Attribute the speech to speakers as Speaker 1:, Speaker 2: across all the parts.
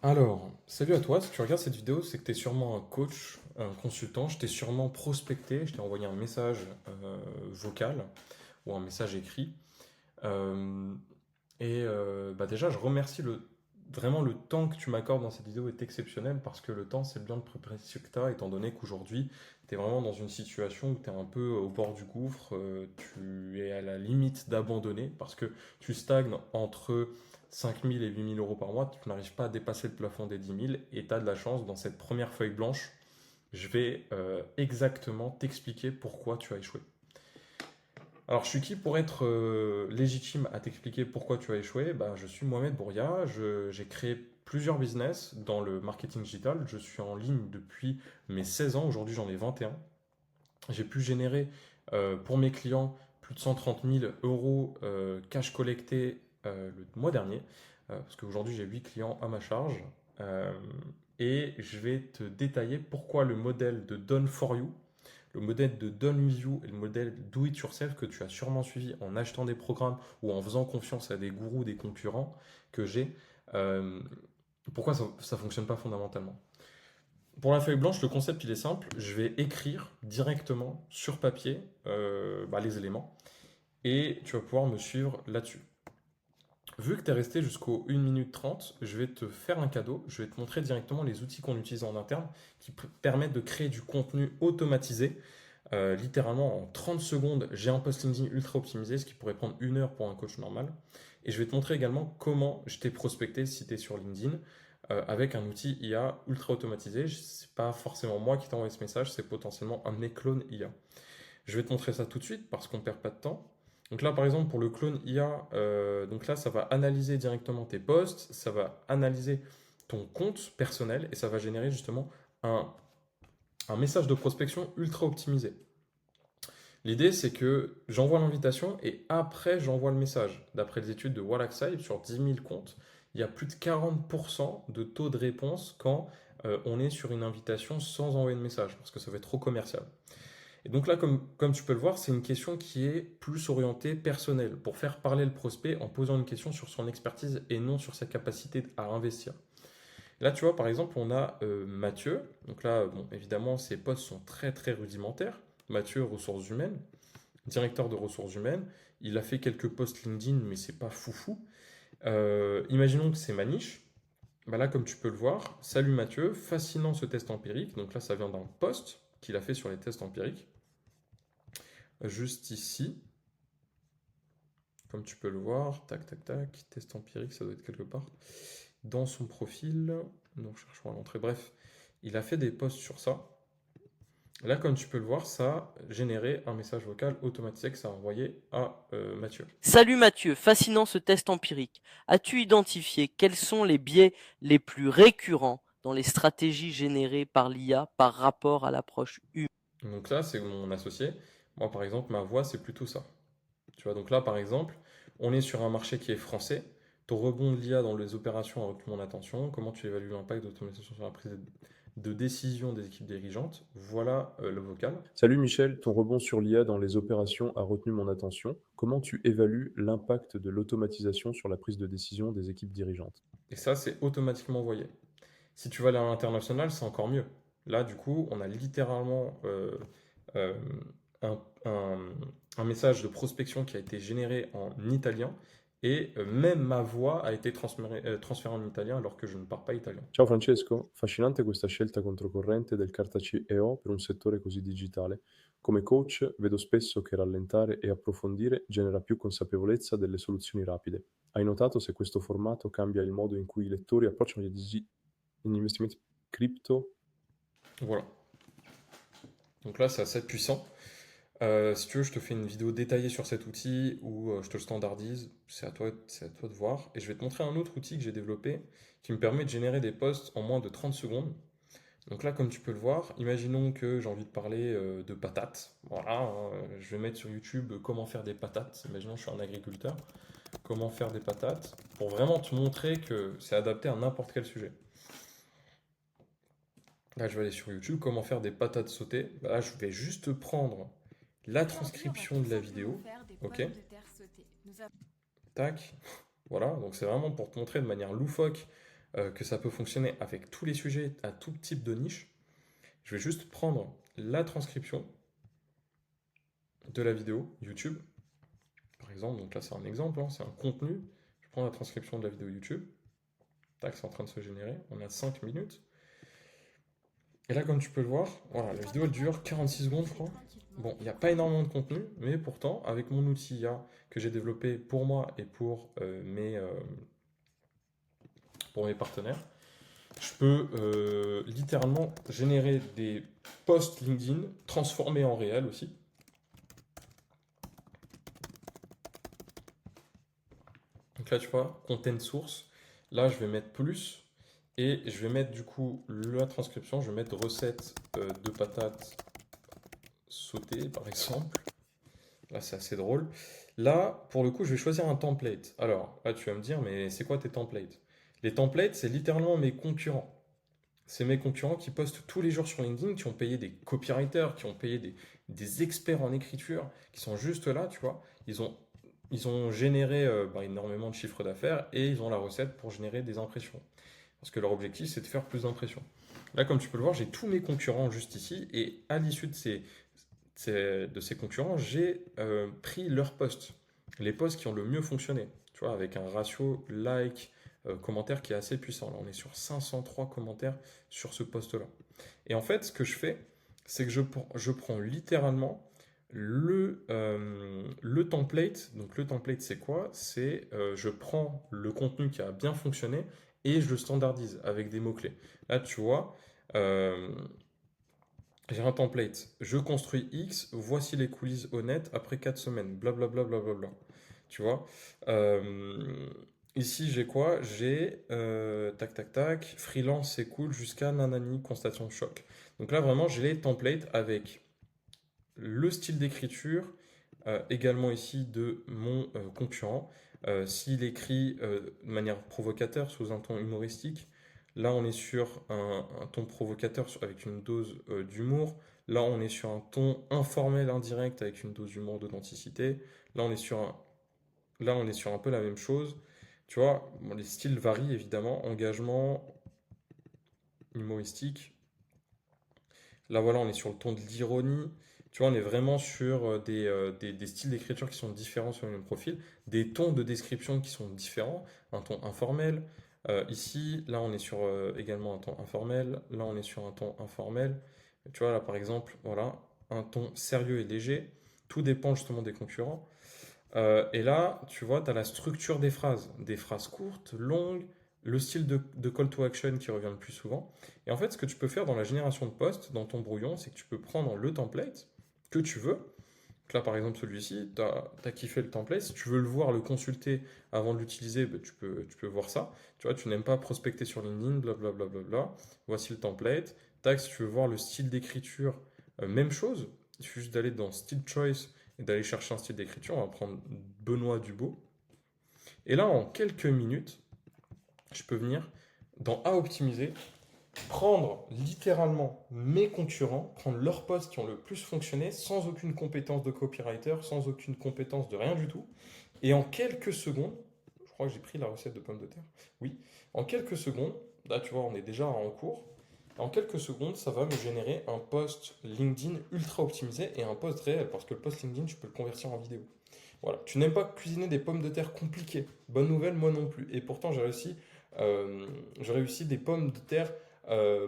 Speaker 1: Alors, salut à toi, si tu regardes cette vidéo, c'est que tu es sûrement un coach, un consultant, je t'ai sûrement prospecté, je t'ai envoyé un message vocal ou un message écrit. Euh, bah déjà, je remercie vraiment le temps que tu m'accordes dans cette vidéo est exceptionnel parce que le temps, c'est le bien le plus précieux que tu as, étant donné qu'aujourd'hui, tu es vraiment dans une situation où tu es un peu au bord du gouffre, tu es à la limite d'abandonner parce que tu stagnes entre 5 000 et 8 000 euros par mois, tu n'arrives pas à dépasser le plafond des 10 000 et tu as de la chance dans cette première feuille blanche. Je vais exactement t'expliquer pourquoi tu as échoué. Alors, je suis qui pour être légitime à t'expliquer pourquoi tu as échoué? Bah, je suis Mohamed Bouria, j'ai créé plusieurs business dans le marketing digital. Je suis en ligne depuis mes 16 ans, aujourd'hui j'en ai 21. J'ai pu générer pour mes clients plus de 130 000 euros cash collecté le mois dernier, parce qu'aujourd'hui j'ai 8 clients à ma charge. Euh, et je vais te détailler pourquoi le modèle de Done for You, le modèle de Done With You et le modèle Do It Yourself que tu as sûrement suivi en achetant des programmes ou en faisant confiance à des gourous, des concurrents que j'ai, euh, pourquoi ça ne fonctionne pas fondamentalement. Pour la feuille blanche, le concept il est simple. Je vais écrire directement sur papier les éléments et tu vas pouvoir me suivre là-dessus. Vu que tu es resté jusqu'au 1 minute 30, je vais te faire un cadeau. Je vais te montrer directement les outils qu'on utilise en interne qui permettent de créer du contenu automatisé. Littéralement, en 30 secondes, j'ai un post LinkedIn ultra optimisé, ce qui pourrait prendre 1 heure pour un coach normal. Et je vais te montrer également comment je t'ai prospecté si tu es sur LinkedIn avec un outil IA ultra automatisé. Ce n'est pas forcément moi qui t'ai envoyé ce message, c'est potentiellement un de mes clones IA. Je vais te montrer ça tout de suite parce qu'on ne perd pas de temps. Donc là, par exemple, pour le clone IA, donc là, ça va analyser directement tes posts, ça va analyser ton compte personnel et ça va générer justement un, un message de prospection ultra optimisé. L'idée, c'est que j'envoie l'invitation et après, j'envoie le message. D'après les études de Wallaxai, sur 10 000 comptes, il y a plus de 40% de taux de réponse quand on est sur une invitation sans envoyer de message, parce que ça fait trop commercial. Et donc là, comme tu peux le voir, c'est une question qui est plus orientée personnelle, pour faire parler le prospect en posant une question sur son expertise et non sur sa capacité à investir. Là, tu vois, par exemple, on a Mathieu. Donc là, bon, évidemment, ses postes sont très très rudimentaires. Mathieu, ressources humaines, directeur de ressources humaines. Il a fait quelques posts LinkedIn, mais c'est pas foufou. Imaginons que c'est ma niche. Bah là, comme tu peux le voir, salut Mathieu, fascinant ce test empirique. Donc là, ça vient d'un post qu'il a fait sur les tests empiriques. Juste ici, comme tu peux le voir, tac, tac, tac, test empirique, ça doit être quelque part. Dans son profil, donc cherchons à l'entrée, bref, il a fait des posts sur ça. Là, comme tu peux le voir, ça a généré un message vocal automatisé que ça a envoyé à Mathieu.
Speaker 2: Salut Mathieu, fascinant ce test empirique. As-tu identifié quels sont les biais les plus récurrents dans les stratégies générées par l'IA par rapport à l'approche humaine?
Speaker 1: Donc là, c'est mon associé. Moi, par exemple, ma voix, c'est plutôt ça. Tu vois, donc là, par exemple, on est sur un marché qui est français. Ton rebond de l'IA dans les opérations a retenu mon attention. Comment tu évalues l'impact de l'automatisation sur la prise de décision des équipes dirigeantes? Voilà le vocal.
Speaker 3: Salut Michel, ton rebond sur l'IA dans les opérations a retenu mon attention. Comment tu évalues l'impact de l'automatisation sur la prise de décision des équipes dirigeantes?
Speaker 1: Et ça, c'est automatiquement envoyé. Si tu vas aller à l'international, c'est encore mieux. Là, du coup, on a littéralement euh, un, un- un message de prospection qui a été généré en italien et même ma voix a été transférée en italien alors que je ne parle pas italien.
Speaker 3: Ciao Francesco, affascinante questa scelta controcorrente del Carta CEO per un settore così digitale. Come coach vedo spesso che rallentare e approfondire genera più consapevolezza delle soluzioni rapide. Hai notato se questo formato cambia il modo in cui i lettori approcciano gli investimenti cripto?
Speaker 1: Voilà. Donc là, c'est assez puissant. Si tu veux, je te fais une vidéo détaillée sur cet outil ou je te le standardise. C'est à toi de voir. Et je vais te montrer un autre outil que j'ai développé qui me permet de générer des posts en moins de 30 secondes. Donc là, comme tu peux le voir, imaginons que j'ai envie de parler de patates. Voilà, hein, je vais mettre sur YouTube comment faire des patates. Imaginons que je suis un agriculteur. Comment faire des patates pour vraiment te montrer que c'est adapté à n'importe quel sujet. Là, je vais aller sur YouTube, comment faire des patates sautées. Bah là, je vais juste prendre la
Speaker 4: Aujourd'hui, on va
Speaker 1: transcription
Speaker 4: tout
Speaker 1: de la
Speaker 4: simplement
Speaker 1: vidéo.
Speaker 4: faire des
Speaker 1: Ok,
Speaker 4: pommes de terre sautées.
Speaker 1: tac. Voilà, donc c'est vraiment pour te montrer de manière loufoque que ça peut fonctionner avec tous les sujets, à tout type de niche, je vais juste prendre la transcription de la vidéo YouTube, par exemple. Donc là, c'est un exemple, hein, c'est un contenu. Je prends la transcription de la vidéo YouTube. Tac, c'est en train de se générer. On a 5 minutes. Et là, comme tu peux le voir, voilà, la vidéo elle dure 46 secondes, je crois. Bon, il n'y a pas énormément de contenu, mais pourtant, avec mon outil IA que j'ai développé pour moi et pour mes partenaires, je peux littéralement générer des posts LinkedIn transformés en réel aussi. Donc là, tu vois, content source. Là, je vais mettre plus. Et je vais mettre du coup la transcription. Je vais mettre recette de patates sautées, par exemple. Là, c'est assez drôle. Là, pour le coup, je vais choisir un template. Alors, là, tu vas me dire, mais c'est quoi tes templates? Les templates, c'est littéralement mes concurrents. C'est mes concurrents qui postent tous les jours sur LinkedIn, qui ont payé des copywriters, qui ont payé des experts en écriture, qui sont juste là, tu vois. Ils ont généré énormément de chiffres d'affaires et ils ont la recette pour générer des impressions. Parce que leur objectif, c'est de faire plus d'impressions. Là, comme tu peux le voir, j'ai tous mes concurrents juste ici et à l'issue de ces concurrents, j'ai pris leurs posts, les posts qui ont le mieux fonctionné, tu vois, avec un ratio like, commentaire qui est assez puissant. Là, on est sur 503 commentaires sur ce post-là. Et en fait, ce que je fais, c'est que je prends littéralement le template. Donc le template, c'est quoi? C'est je prends le contenu qui a bien fonctionné et je le standardise avec des mots-clés. Là, tu vois, euh, j'ai un template. Je construis X, voici les coulisses honnêtes après 4 semaines. Blablabla. Bla, bla, bla, bla. Tu vois. Ici, j'ai quoi? J'ai tac tac tac, freelance c'est cool jusqu'à nanani, constatation de choc. Donc là, vraiment, j'ai les templates avec le style d'écriture, également ici de mon concurrent. S'il écrit de manière provocateur, sous un ton humoristique, là on est sur un ton provocateur avec une dose d'humour. Là on est sur un ton informel indirect avec une dose d'humour, d'authenticité. Là on est sur là on est sur un peu la même chose. Tu vois, bon, les styles varient évidemment. Engagement, humoristique. Là, voilà, on est sur le ton de l'ironie. Tu vois, on est vraiment sur des styles d'écriture qui sont différents sur le même profil, des tons de description qui sont différents, un ton informel. Ici, là, on est sur également un ton informel. Là, on est sur un ton informel. Tu vois, là, par exemple, voilà, un ton sérieux et léger. Tout dépend justement des concurrents. Et là, tu vois, tu as la structure des phrases courtes, longues, le style de call to action qui revient le plus souvent. Et en fait, ce que tu peux faire dans la génération de posts, dans ton brouillon, c'est que tu peux prendre le template que tu veux. Donc là, par exemple, celui-ci, tu as kiffé le template. Si tu veux le voir, le consulter avant de l'utiliser, bah, tu peux voir ça. Tu vois, tu n'aimes pas prospecter sur LinkedIn, blablabla. Bla, bla, bla, bla. Voici le template. Tac, si tu veux voir le style d'écriture, même chose. Il suffit juste d'aller dans Style Choice et d'aller chercher un style d'écriture. On va prendre Benoît Dubo. Et là, en quelques minutes, je peux venir dans À optimiser, prendre littéralement mes concurrents, prendre leurs posts qui ont le plus fonctionné sans aucune compétence de copywriter, sans aucune compétence de rien du tout. Et en quelques secondes, je crois que j'ai pris la recette de pommes de terre. Oui, en quelques secondes, là tu vois, on est déjà en cours. En quelques secondes, ça va me générer un post LinkedIn ultra optimisé et un post réel parce que le post LinkedIn, tu peux le convertir en vidéo. Voilà. Tu n'aimes pas cuisiner des pommes de terre compliquées. Bonne nouvelle, moi non plus. Et pourtant, j'ai réussi des pommes de terre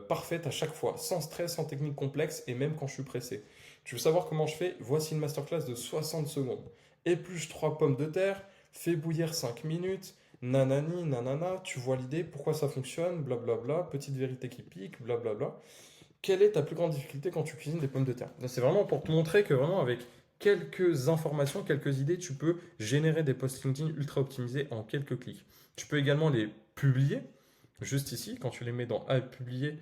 Speaker 1: parfaites à chaque fois, sans stress, sans technique complexe et même quand je suis pressé. Tu veux savoir comment je fais? Voici une masterclass de 60 secondes. Épluche 3 pommes de terre, fais bouillir 5 minutes, nanani, nanana, tu vois l'idée, pourquoi ça fonctionne, blablabla, petite vérité qui pique, blablabla. Quelle est ta plus grande difficulté quand tu cuisines des pommes de terre? C'est vraiment pour te montrer que vraiment avec quelques informations, quelques idées, tu peux générer des posts LinkedIn ultra optimisés en quelques clics. Tu peux également les publier. Juste ici, quand tu les mets dans à publier,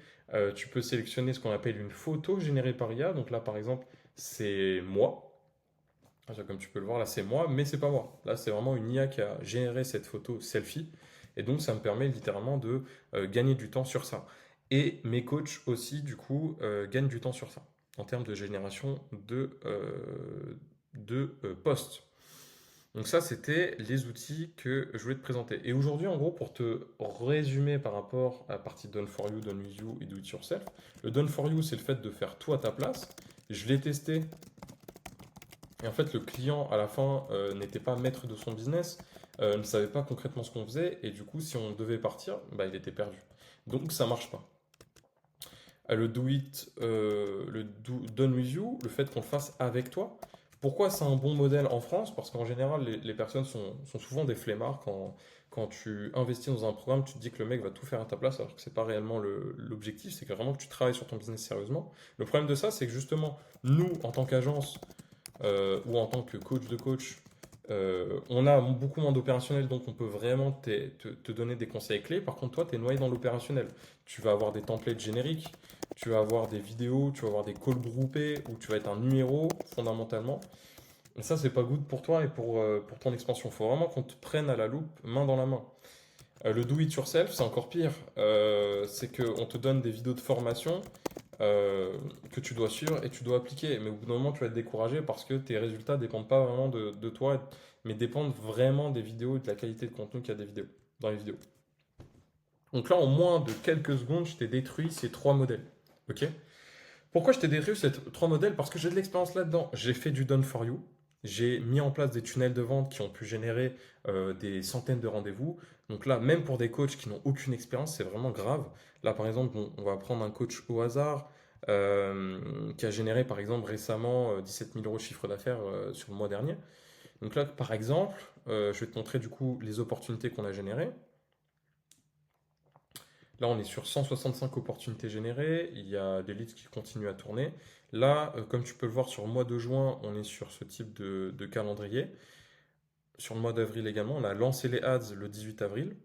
Speaker 1: tu peux sélectionner ce qu'on appelle une photo générée par IA. Donc là, par exemple, c'est moi. Comme tu peux le voir, là, c'est moi, mais c'est pas moi. Là, c'est vraiment une IA qui a généré cette photo selfie. Et donc, ça me permet littéralement de gagner du temps sur ça. Et mes coachs aussi, du coup, gagnent du temps sur ça, en termes de génération de posts. Donc ça, c'était les outils que je voulais te présenter. Et aujourd'hui, en gros, pour te résumer par rapport à la partie Done for You, Done with You et Do It Yourself, le Done for You, c'est le fait de faire tout à ta place. Je l'ai testé. Et en fait, le client, à la fin, n'était pas maître de son business, ne savait pas concrètement ce qu'on faisait, et du coup, si on devait partir, bah, il était perdu. Donc, ça marche pas. Le do it, done with you, le fait qu'on le fasse avec toi. Pourquoi c'est un bon modèle en France? Parce qu'en général, les personnes sont souvent des flemmards. Quand tu investis dans un programme, tu te dis que le mec va tout faire à ta place, alors que c'est pas réellement l'objectif, c'est que vraiment que tu travailles sur ton business sérieusement. Le problème de ça, c'est que justement, nous, en tant qu'agence, ou en tant que coach de coach, on a beaucoup moins d'opérationnel, donc on peut vraiment te donner des conseils clés. Par contre, toi, tu es noyé dans l'opérationnel. Tu vas avoir des templates génériques, tu vas avoir des vidéos, tu vas avoir des calls groupés, où tu vas être un numéro fondamentalement. Et ça, c'est pas good pour toi et pour ton expansion. Il faut vraiment qu'on te prenne à la loupe, main dans la main. Le do it yourself, c'est encore pire. C'est qu'on te donne des vidéos de formation que tu dois suivre et tu dois appliquer. Mais au bout d'un moment, tu vas être découragé parce que tes résultats ne dépendent pas vraiment de toi, mais dépendent vraiment des vidéos et de la qualité de contenu qu'il y a dans les vidéos. Donc là, en moins de quelques secondes, je t'ai détruit ces 3 modèles. Ok? Pourquoi je t'ai détruit ces 3 modèles? Parce que j'ai de l'expérience là-dedans. J'ai fait du done for you. J'ai mis en place des tunnels de vente qui ont pu générer des centaines de rendez-vous. Donc là, même pour des coachs qui n'ont aucune expérience, c'est vraiment grave. Là, par exemple, on va prendre un coach au hasard qui a généré, par exemple, récemment 17 000 euros de chiffre d'affaires sur le mois dernier. Donc là, par exemple, je vais te montrer du coup les opportunités qu'on a générées. Là, on est sur 165 opportunités générées. Il y a des leads qui continuent à tourner. Là, comme tu peux le voir sur le mois de juin, on est sur ce type de calendrier. Sur le mois d'avril également, on a lancé les ads le 18 avril.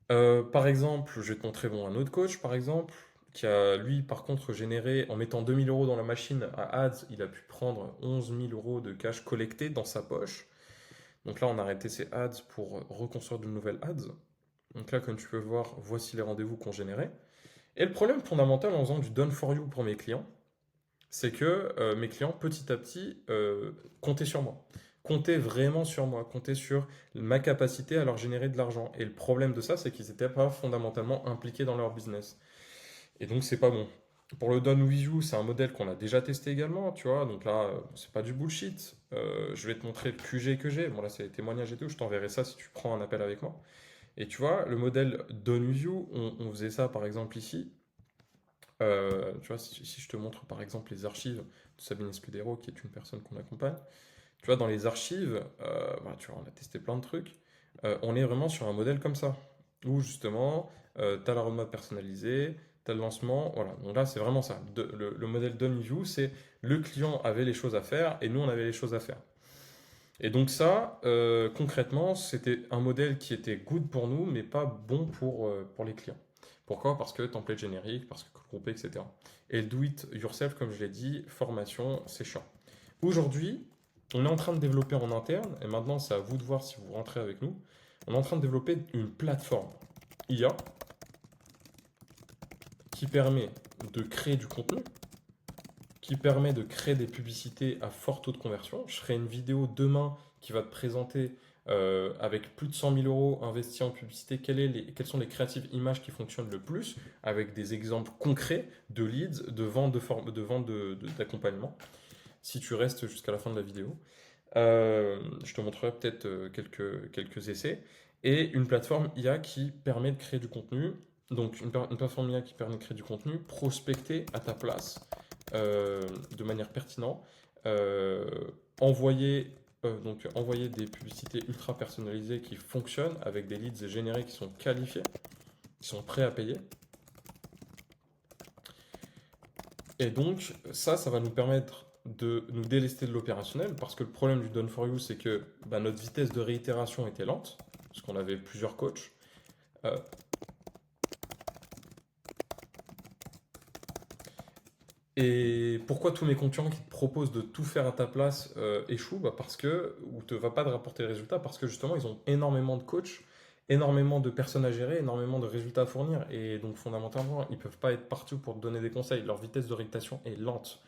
Speaker 1: Par exemple, je vais te montrer un autre coach, par exemple, qui a, lui, par contre, généré, en mettant 2000 euros dans la machine à ads, il a pu prendre 11 000 euros de cash collecté dans sa poche. Donc là, on a arrêté ces ads pour reconstruire de nouvelles ads. Donc là, comme tu peux voir, voici les rendez-vous qu'on générait. Et le problème fondamental en faisant du done for you pour mes clients, c'est que mes clients, petit à petit, comptaient sur moi. Comptaient vraiment sur moi, comptaient sur ma capacité à leur générer de l'argent. Et le problème de ça, c'est qu'ils n'étaient pas fondamentalement impliqués dans leur business. Et donc, c'est pas bon. Pour le Done With You, c'est un modèle qu'on a déjà testé également, tu vois. Donc là, c'est pas du bullshit. Je vais te montrer le QG que j'ai. Bon, là, c'est les témoignages et tout. Je t'enverrai ça si tu prends un appel avec moi. Et tu vois, le modèle Done With You, on faisait ça par exemple ici. Tu vois, si je te montre par exemple les archives de Sabine Escudero, qui est une personne qu'on accompagne, tu vois, dans les archives, voilà, tu vois, on a testé plein de trucs. On est vraiment sur un modèle comme ça, où justement, tu as la roadmap personnalisée, tu as le lancement, voilà. Donc là, c'est vraiment ça. Le modèle Done With You, c'est le client avait les choses à faire et nous, on avait les choses à faire. Et donc ça, concrètement, c'était un modèle qui était good pour nous, mais pas bon pour les clients. Pourquoi? Parce que template générique, parce que groupé, etc. Et le do it yourself, comme je l'ai dit, formation, c'est chiant. Aujourd'hui, on est en train de développer en interne, et maintenant c'est à vous de voir si vous rentrez avec nous, on est en train de développer une plateforme IA qui permet de créer du contenu, qui permet de créer des publicités à fort taux de conversion. Je ferai une vidéo demain qui va te présenter avec plus de 100 000 euros investis en publicité, quelles sont les créatives images qui fonctionnent le plus, avec des exemples concrets de leads, de vente d'accompagnement, si tu restes jusqu'à la fin de la vidéo. Je te montrerai peut-être quelques essais. Et une plateforme IA qui permet de créer du contenu. Donc une plateforme IA qui permet de créer du contenu, prospecter à ta place de manière pertinente, envoyer des publicités ultra personnalisées qui fonctionnent avec des leads générés qui sont qualifiés, qui sont prêts à payer. Et donc ça va nous permettre de nous délester de l'opérationnel, parce que le problème du Done for You, c'est que notre vitesse de réitération était lente, parce qu'on avait plusieurs coachs. Et pourquoi tous mes concurrents qui te proposent de tout faire à ta place échouent? Parce que, ou ne va pas de rapporter les résultats, parce que justement, ils ont énormément de coachs, énormément de personnes à gérer, énormément de résultats à fournir. Et donc, fondamentalement, ils ne peuvent pas être partout pour te donner des conseils. Leur vitesse de réactation est lente.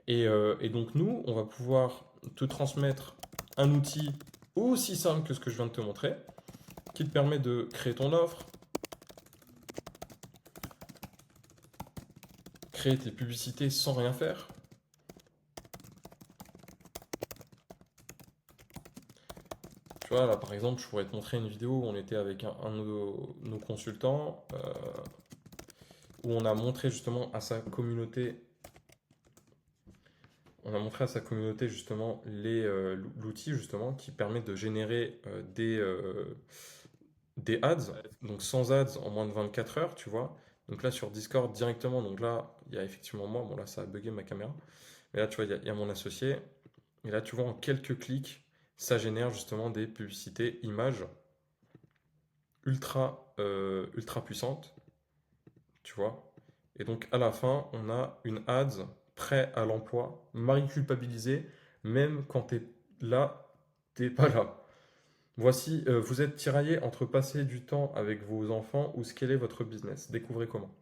Speaker 1: Et donc, nous, on va pouvoir te transmettre un outil aussi simple que ce que je viens de te montrer, qui te permet de créer ton offre, créer tes publicités sans rien faire. Tu vois, là par exemple, je pourrais te montrer une vidéo où on était avec un de nos consultants, où on a montré justement à sa communauté, justement l'outil justement qui permet de générer des ads, donc sans ads en moins de 24 heures, tu vois. Donc là sur Discord directement, donc là il y a effectivement moi, bon là ça a bugué ma caméra, mais là tu vois il y a mon associé, et là tu vois en quelques clics, ça génère justement des publicités images ultra puissantes, tu vois. Et donc à la fin on a une ads prêt à l'emploi, mari culpabilisé, même quand t'es là, t'es pas là. Voici, vous êtes tiraillé entre passer du temps avec vos enfants ou scaler votre business. Découvrez comment.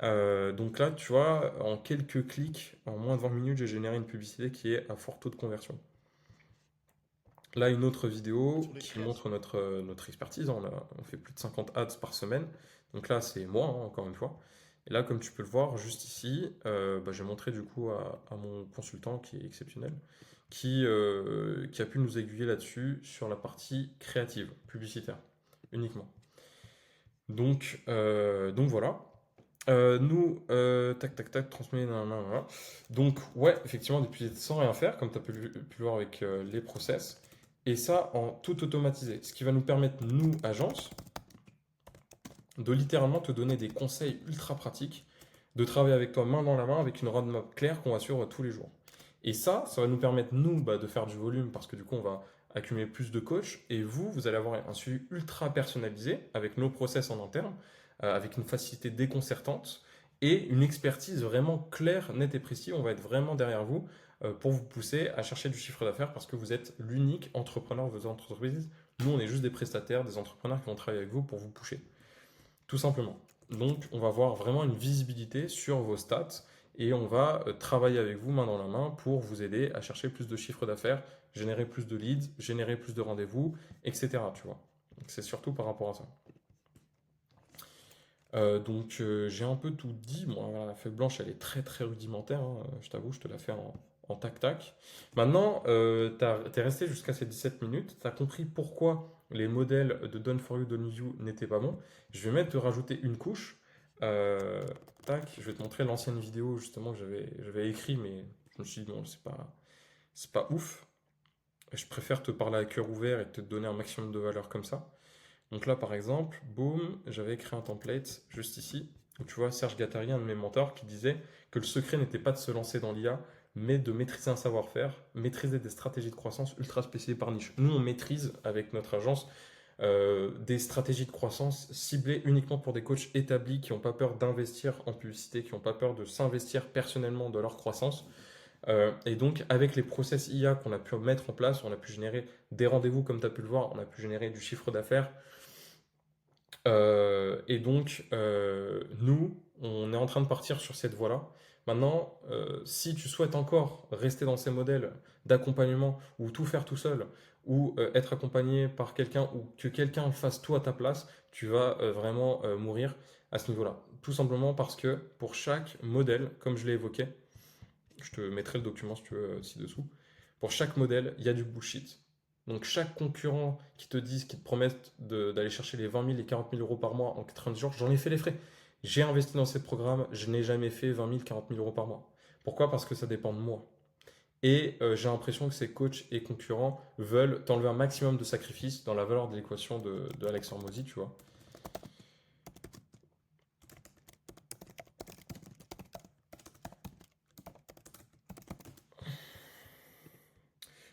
Speaker 1: Donc là, tu vois, en quelques clics, en moins de 20 minutes, j'ai généré une publicité qui est à fort taux de conversion. Là, une autre vidéo qui montre notre expertise. On fait plus de 50 ads par semaine. Donc là, c'est moi, hein, encore une fois. Et là, comme tu peux le voir, juste ici, j'ai montré du coup à mon consultant qui est exceptionnel, qui a pu nous aiguiller là-dessus sur la partie créative, publicitaire, uniquement. Donc voilà. Tac, tac, tac, transmet, nanana. Donc, ouais, effectivement, depuis sans rien faire, comme tu as pu le voir avec les process, et ça en tout automatisé. Ce qui va nous permettre, nous, agence, de littéralement te donner des conseils ultra pratiques, de travailler avec toi main dans la main avec une roadmap claire qu'on va suivre tous les jours. Et ça va nous permettre, nous, de faire du volume parce que du coup, on va accumuler plus de coachs et vous allez avoir un suivi ultra personnalisé avec nos process en interne, avec une facilité déconcertante et une expertise vraiment claire, nette et précise. On va être vraiment derrière vous pour vous pousser à chercher du chiffre d'affaires parce que vous êtes l'unique entrepreneur de votre entreprise. Nous, on est juste des prestataires, des entrepreneurs qui vont travailler avec vous pour vous pousser. Tout simplement. Donc, on va avoir vraiment une visibilité sur vos stats et on va travailler avec vous main dans la main pour vous aider à chercher plus de chiffre d'affaires, générer plus de leads, générer plus de rendez-vous, etc. Tu vois. Donc, c'est surtout par rapport à ça. J'ai un peu tout dit. Bon, voilà, la feuille blanche, elle est très très rudimentaire, hein, je t'avoue, je te la fais en tac-tac. Maintenant, t'es resté jusqu'à ces 17 minutes, t'as compris pourquoi les modèles de Done for You, Done with You n'étaient pas bons. Je vais même te rajouter une couche. Euh, Tac, je vais te montrer l'ancienne vidéo justement que j'avais écrit, mais je me suis dit, bon, c'est pas ouf. Je préfère te parler à cœur ouvert et te donner un maximum de valeur comme ça. Donc là, par exemple, boum, j'avais créé un template juste ici, où tu vois Serge Gattari, un de mes mentors, qui disait que le secret n'était pas de se lancer dans l'IA, mais de maîtriser un savoir-faire, maîtriser des stratégies de croissance ultra spécialisées par niche. Nous, on maîtrise avec notre agence des stratégies de croissance ciblées uniquement pour des coachs établis qui n'ont pas peur d'investir en publicité, qui n'ont pas peur de s'investir personnellement dans leur croissance. Et donc, avec les process IA qu'on a pu mettre en place, on a pu générer des rendez-vous, comme tu as pu le voir, on a pu générer du chiffre d'affaires, nous, on est en train de partir sur cette voie-là. Maintenant, si tu souhaites encore rester dans ces modèles d'accompagnement ou tout faire tout seul ou être accompagné par quelqu'un ou que quelqu'un fasse tout à ta place, tu vas vraiment mourir à ce niveau-là. Tout simplement parce que pour chaque modèle, comme je l'ai évoqué, je te mettrai le document si tu veux ci-dessous, pour chaque modèle, il y a du bullshit. Donc chaque concurrent qui te dise, qui te promettent d'aller chercher les 20 000 et 40 000 euros par mois en 90 jours, j'en ai fait les frais. J'ai investi dans ces programmes, je n'ai jamais fait 20 000, 40 000 euros par mois. Pourquoi? Parce que ça dépend de moi. Et j'ai l'impression que ces coachs et concurrents veulent t'enlever un maximum de sacrifices dans la valeur de l'équation de Alex Hormozy, tu vois.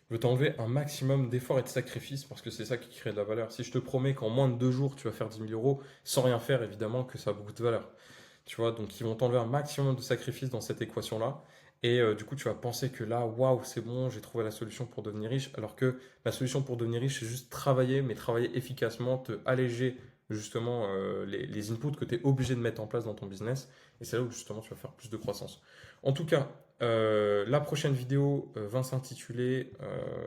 Speaker 1: Je veux t'enlever un maximum d'efforts et de sacrifices parce que c'est ça qui crée de la valeur. Si je te promets qu'en moins de 2 jours, tu vas faire 10 000 euros sans rien faire, évidemment que ça a beaucoup de valeur. Tu vois, donc ils vont t'enlever un maximum de sacrifices dans cette équation-là. Et du coup, tu vas penser que là, waouh, c'est bon, j'ai trouvé la solution pour devenir riche. Alors que la solution pour devenir riche, c'est juste travailler, mais travailler efficacement, te alléger justement les inputs que tu es obligé de mettre en place dans ton business. Et c'est là où justement tu vas faire plus de croissance. En tout cas, la prochaine vidéo va s'intituler,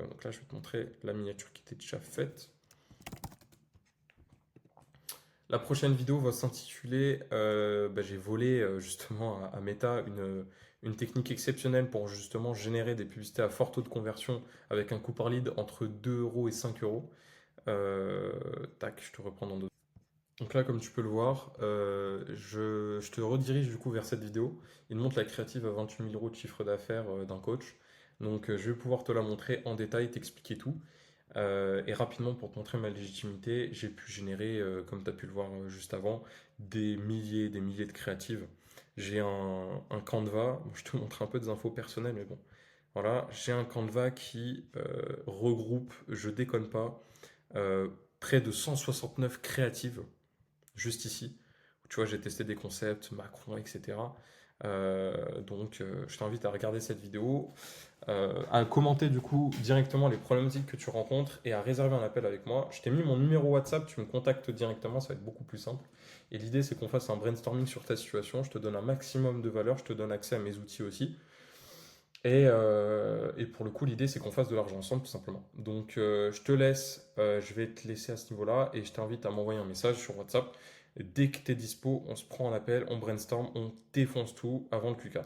Speaker 1: donc là je vais te montrer la miniature qui était déjà faite. La prochaine vidéo va s'intituler j'ai volé justement à Meta une technique exceptionnelle pour justement générer des publicités à fort taux de conversion avec un coût par lead entre 2 € et 5 €. Tac, je te reprends dans 2. Donc là, comme tu peux le voir, je te redirige du coup vers cette vidéo. Il montre la créative à 28 000 € de chiffre d'affaires d'un coach. Donc je vais pouvoir te la montrer en détail, t'expliquer tout. Et rapidement, pour te montrer ma légitimité, j'ai pu générer, comme tu as pu le voir juste avant, des milliers de créatives. J'ai un Canva, bon, je te montre un peu des infos personnelles, mais bon. Voilà, j'ai un Canva qui regroupe, je déconne pas, près de 169 créatives, juste ici. Tu vois, j'ai testé des concepts, Macron, etc. Je t'invite à regarder cette vidéo, à commenter du coup directement les problématiques que tu rencontres et à réserver un appel avec moi. Je t'ai mis mon numéro WhatsApp, tu me contactes directement, ça va être beaucoup plus simple. Et l'idée, c'est qu'on fasse un brainstorming sur ta situation. Je te donne un maximum de valeur, je te donne accès à mes outils aussi. Et pour le coup, l'idée, c'est qu'on fasse de l'argent ensemble, tout simplement. Donc, je te laisse, je vais te laisser à ce niveau-là et je t'invite à m'envoyer un message sur WhatsApp. Dès que tu es dispo, on se prend un appel, on brainstorm, on défonce tout avant le Q4.